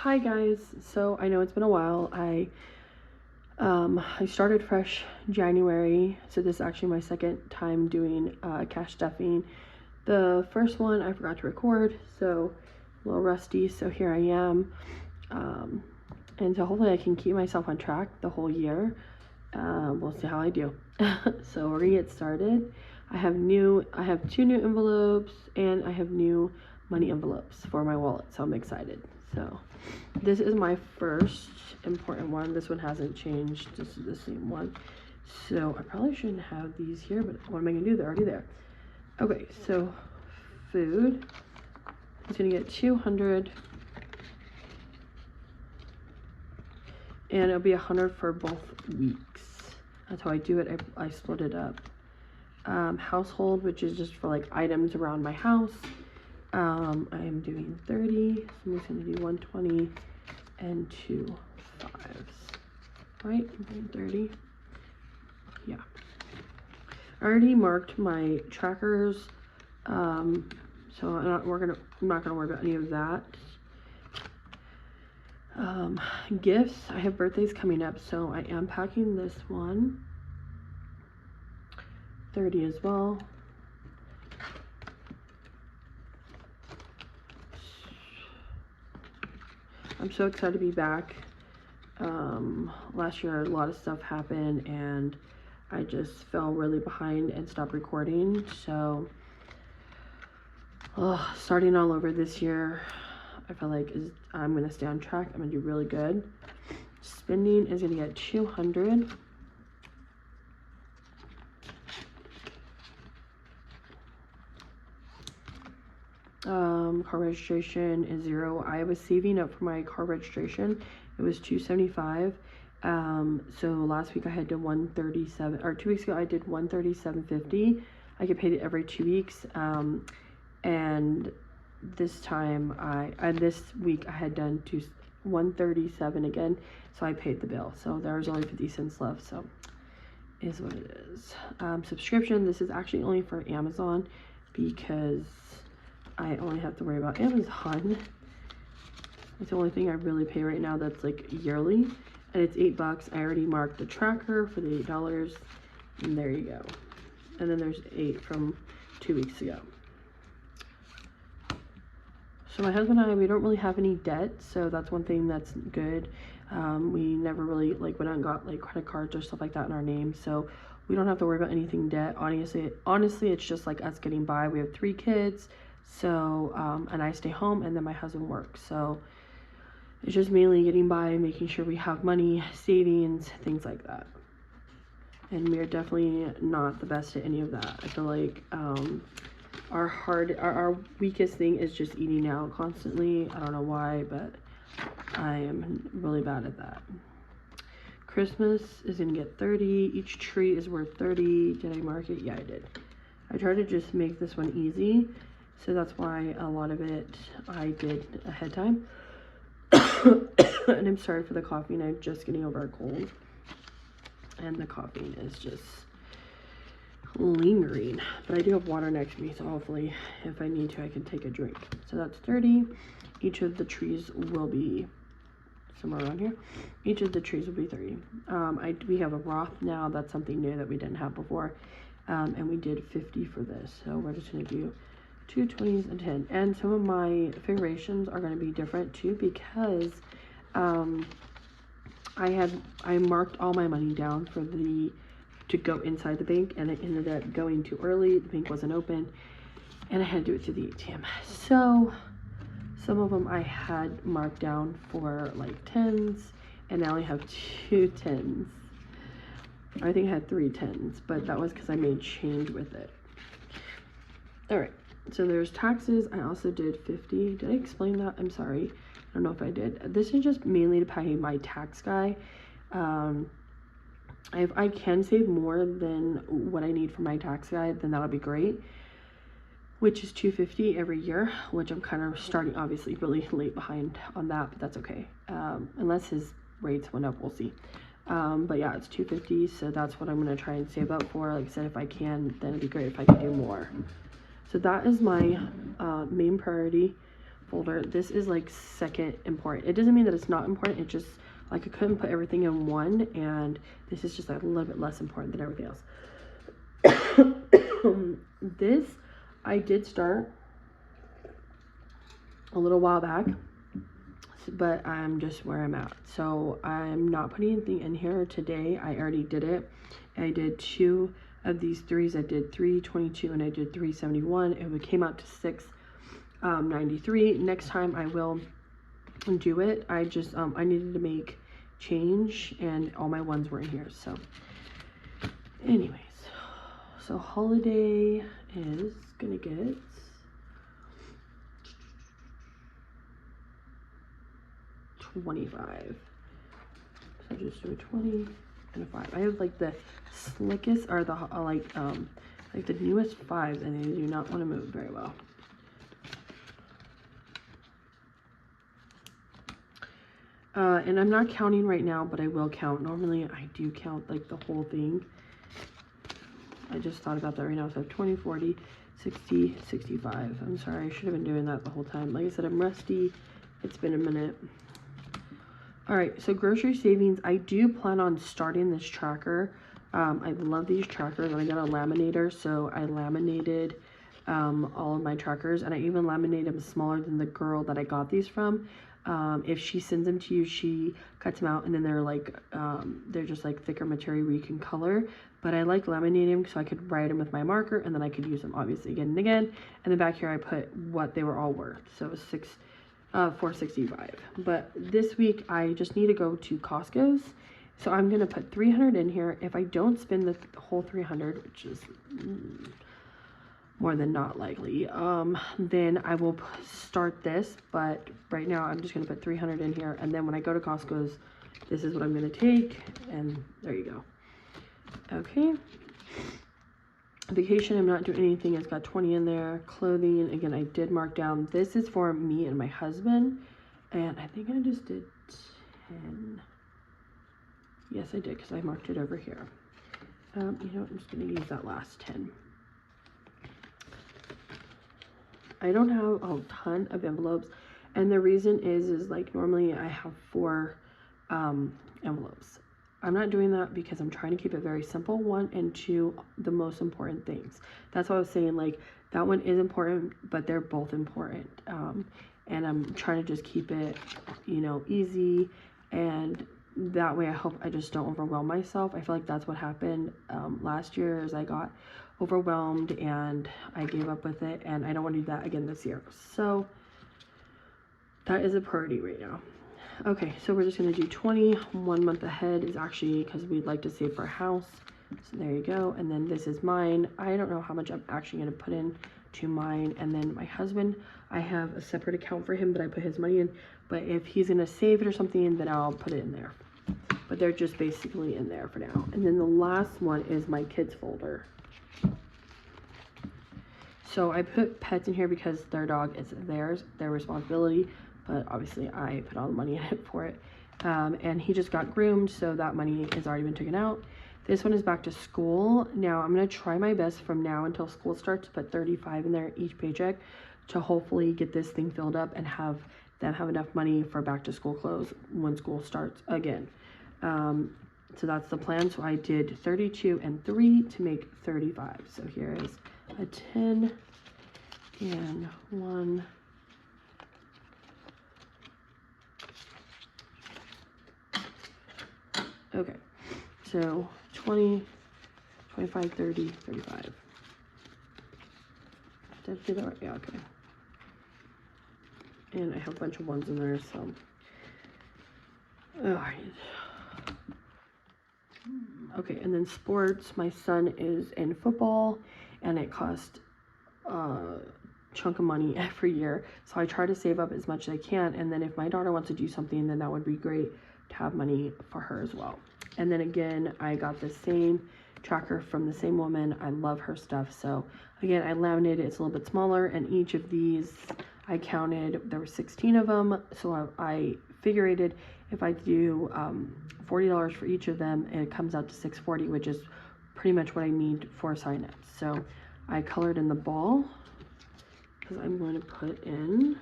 Hi guys, so I know it's been a while. I started fresh January, so this is actually my second time doing cash stuffing. The first one I forgot to record, so a little rusty, so here I am. And so hopefully I can keep myself on track the whole year. We'll see how I do. So we're gonna get started. I have two new envelopes and I have new money envelopes for my wallet, so I'm excited. So this is my first important one. This one hasn't changed. This is the same one. So I probably shouldn't have these here, but what am I gonna do? They're already there. Okay, so food is gonna get 200, and it'll be 100 for both weeks. That's how I do it. I split it up. Household, which is just for like items around my house. I am doing 30, so I'm just gonna do 120 and 2 5s. Right? I'm doing 30. Yeah. I already marked my trackers, so I'm not gonna worry about any of that. Gifts. I have birthdays coming up, so I am packing this one. 30 as well. I'm so excited to be back. Last year a lot of stuff happened and I just fell really behind and stopped recording. So starting all over this year, I feel like I'm gonna stay on track. I'm gonna do really good. Spending is gonna get 200. Car registration is 0. I was saving up for my car registration. It was $275. So last week I had to 137, or 2 weeks ago I did 137.50. I get paid it every 2 weeks. And this time this week I had done 137 again, so I paid the bill. So there was only 50 cents left, so is what it is. Subscription, this is actually only for Amazon because I only have to worry about Amazon. It's the only thing I really pay right now that's like yearly, and it's $8. I already marked the tracker for the $8, and there you go. And then there's 8 from 2 weeks ago. So my husband and I, we don't really have any debt, so that's one thing that's good. We never really went out and got like credit cards or stuff like that in our name, so we don't have to worry about anything debt. Honestly, it's just like us getting by. We have 3 kids, so and I stay home, and then my husband works, so it's just mainly getting by, making sure we have money, savings, things like that. And we are definitely not the best at any of that. I feel like our weakest thing is just eating out constantly. I don't know why, but I am really bad at that. Christmas is gonna get 30. Each tree is worth 30. Did I mark it? Yeah, I did. I tried to just make this one easy, so that's why a lot of it I did ahead time. And I'm sorry for the coughing. I'm just getting over a cold, and the coughing is just lingering. But I do have water next to me, so hopefully if I need to I can take a drink. So that's 30. Each of the trees will be somewhere around here. Each of the trees will be 30. We have a Roth now. That's something new that we didn't have before, and we did 50 for this, so we're just going to do 2 20s and 10. And some of my figurations are going to be different too, because I marked all my money down for to go inside the bank, and it ended up going too early. The bank wasn't open, and I had to do it through the ATM. So some of them I had marked down for like 10s, and now I have 2 10s. I think I had 3 10s, but that was because I made change with it. All right, so there's taxes. I also did 50. Did I explain that? I'm sorry. I don't know if I did. This is just mainly to pay my tax guy. If I can save more than what I need for my tax guy, then that'll be great, which is $250 every year, which I'm kind of starting obviously really late behind on that, but that's okay. Unless his rates went up, we'll see. But yeah, it's $250, so that's what I'm going to try and save up for. Like I said, if I can, then it'd be great if I could do more. So that is my main priority folder. This is like second important. It doesn't mean that it's not important. It just like I couldn't put everything in one, and this is just like a little bit less important than everything else. This I did start a little while back, but I'm just where I'm at. So I'm not putting anything in here today. I already did it. I did 2 of these 3s. I did 322 and I did 371. It came out to 693. Next time I will do it. I just I needed to make change and all my ones were in here. So anyways, so holiday is gonna get $25. So just do a 20 and a 5. I have like the slickest or the like the newest 5s, and they do not want to move very well. And I'm not counting right now, but I will count. Normally I do count like the whole thing. I just thought about that right now. So 20, 40, 60, 65. I'm sorry, I should have been doing that the whole time. Like I said, I'm rusty. It's been a minute. All right, so grocery savings. I do plan on starting this tracker. I love these trackers, and I got a laminator, so I laminated all of my trackers, and I even laminated them smaller than the girl that I got these from. If she sends them to you, she cuts them out, and then they're just like thicker material where you can color. But I like laminating them so I could write them with my marker, and then I could use them obviously again and again. And then back here I put what they were all worth. So it was $4.65. But this week I just need to go to Costco's, so I'm gonna put 300 in here. If I don't spend the whole 300, which is more than not likely, then I will start this. But right now I'm just gonna put 300 in here, and then when I go to Costco's, this is what I'm gonna take, and there you go. Okay, vacation, I'm not doing anything. It's got 20 in there. Clothing, again, I did mark down. This is for me and my husband, and I think I just did 10. Yes, I did, because I marked it over here. You know what, I'm just going to use that last 10. I don't have a ton of envelopes, and the reason is like normally I have 4 envelopes. I'm not doing that because I'm trying to keep it very simple. 1 and 2, the most important things. That's why I was saying, like, that one is important, but they're both important. And I'm trying to just keep it, you know, easy, and that way I hope I just don't overwhelm myself. I feel like that's what happened last year, is I got overwhelmed and I gave up with it, and I don't want to do that again this year. So that is a priority right now. Okay, so we're just going to do 20. 1 month ahead is actually because we'd like to save for a house. So there you go. And then this is mine. I don't know how much I'm actually going to put in to mine. And then my husband, I have a separate account for him that I put his money in. But if he's going to save it or something, then I'll put it in there. But they're just basically in there for now. And then the last one is my kids folder. So I put pets in here because their dog is theirs, their responsibility. But obviously I put all the money in it for it. And he just got groomed, so that money has already been taken out. This one is back to school. Now I'm going to try my best from now until school starts to put 35 in there each paycheck to hopefully get this thing filled up and have them have enough money for back to school clothes when school starts again. So that's the plan. So I did 32 and 3 to make 35. So here is a 10 and 1. Okay, so 20, 25, 30, 35. Did I do that right? Yeah, okay. And I have a bunch of ones in there, so. All right. Okay, and then sports. My son is in football, and it costs a chunk of money every year. So I try to save up as much as I can, and then if my daughter wants to do something, then that would be great to have money for her as well. And then again, I got the same tracker from the same woman. I love her stuff. So again, I laminated it. It's a little bit smaller, and each of these I counted, there were 16 of them. So I figured if I do $40 for each of them, it comes out to $640, which is pretty much what I need for sign-ups. So I colored in the ball because I'm going to put in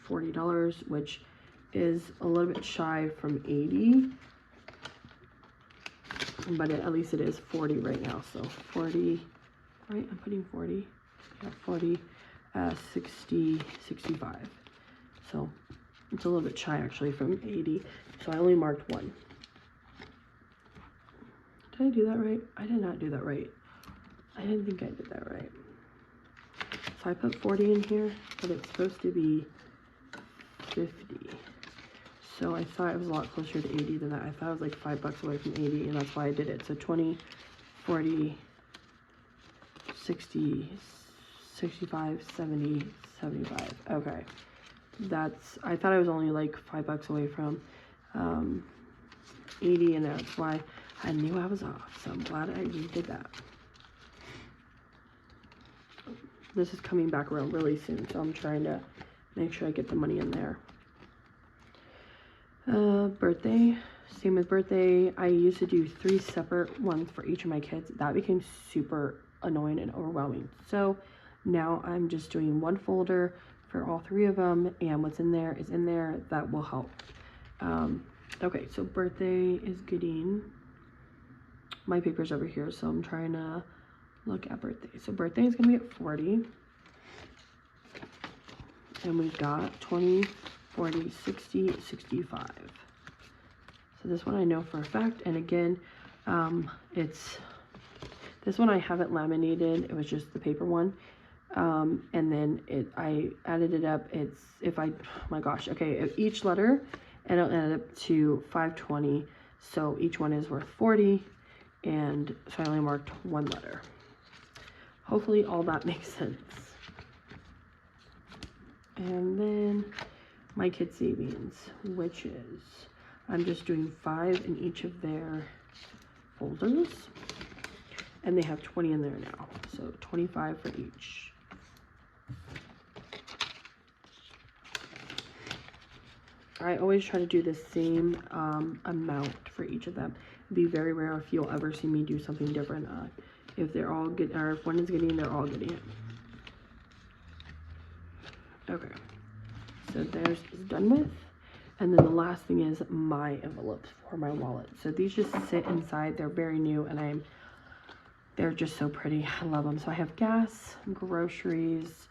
$40, which is a little bit shy from 80, but at least it is 40 right now. So 40, right? I'm putting 40, yeah, 40, 60, 65. So it's a little bit shy actually from 80. So I only marked one. Did I do that right? I did not do that right. I didn't think I did that right. So I put 40 in here, but it's supposed to be 50. So I thought it was a lot closer to 80 than that. I thought it was like $5 away from 80, and that's why I did it. So 20, 40, 60, 65, 70, 75. Okay. I thought I was only like $5 away from 80, and that's why I knew I was off. So I'm glad I redid that. This is coming back around really soon, so I'm trying to make sure I get the money in there. Birthday, same with birthday. I used to do 3 separate ones for each of my kids. That became super annoying and overwhelming. So now I'm just doing one folder for all 3 of them, and what's in there is in there. That will help. Okay, so birthday is getting, my paper's over here, so I'm trying to look at birthday. So birthday is going to be at 40. And we've got 20, 40, 60, 65. So this one I know for a fact. And again, this one I haven't laminated. It was just the paper one. And then I added it up. Oh my gosh. Okay, each letter, and it'll add up to 520. So each one is worth 40. And so I only marked one letter. Hopefully all that makes sense. And then my kid savings, which is, I'm just doing 5 in each of their folders, and they have 20 in there now, so 25 for each. I always try to do the same amount for each of them. It'd be very rare if you'll ever see me do something different. If they're all good, or if one is getting, they're all getting it. Okay, so theirs is done with. And then the last thing is my envelopes for my wallet. So these just sit inside. They're very new, and they're just so pretty. I love them. So I have gas, groceries,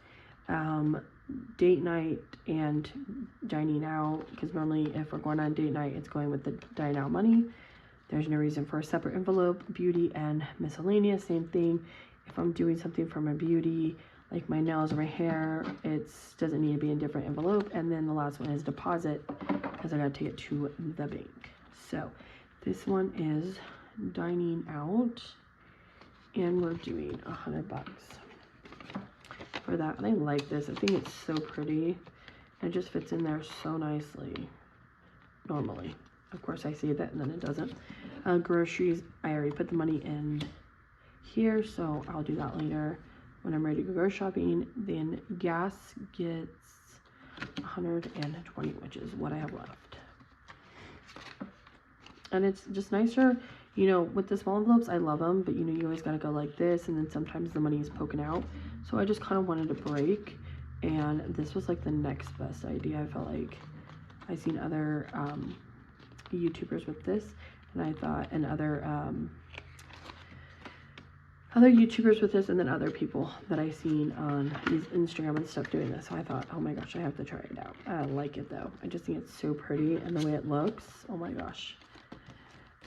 date night, and dining out, because normally if we're going on date night, it's going with the dine out money. There's no reason for a separate envelope. Beauty and miscellaneous, same thing. If I'm doing something for my beauty, like my nails or my hair, it doesn't need to be in a different envelope. And then the last one is deposit, because I gotta take it to the bank. So this one is dining out, and we're doing $100 for that. And I like this. I think it's so pretty. It just fits in there so nicely. Normally, of course, I see that and then it doesn't. Groceries, I already put the money in here, so I'll do that later when I'm ready to go shopping. Then gas gets 120, which is what I have left. And it's just nicer, you know, with the small envelopes, I love them, but you know, you always got to go like this, and then sometimes the money is poking out. So I just kind of wanted a break, and this was like the next best idea. I felt like I seen other YouTubers with this, and I thought, and other YouTubers with this, and then other people that I seen on these Instagram and stuff doing this. So I thought, oh my gosh, I have to try it out. I like it though. I just think it's so pretty, and the way it looks, oh my gosh.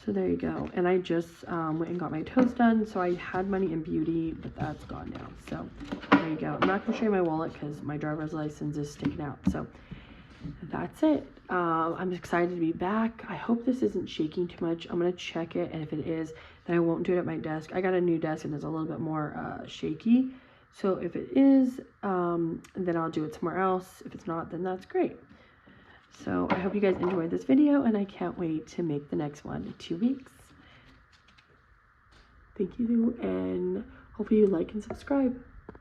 So there you go. And I just went and got my toes done. So I had money in beauty, but that's gone now. So there you go. I'm not gonna show you my wallet because my driver's license is sticking out. So that's it. I'm excited to be back. I hope this isn't shaking too much. I'm gonna check it, and if it is, then I won't do it at my desk. I got a new desk and it's a little bit more shaky. So if it is, then I'll do it somewhere else. If it's not, then that's great. So I hope you guys enjoyed this video, and I can't wait to make the next one in 2 weeks. Thank you, and hopefully you like and subscribe.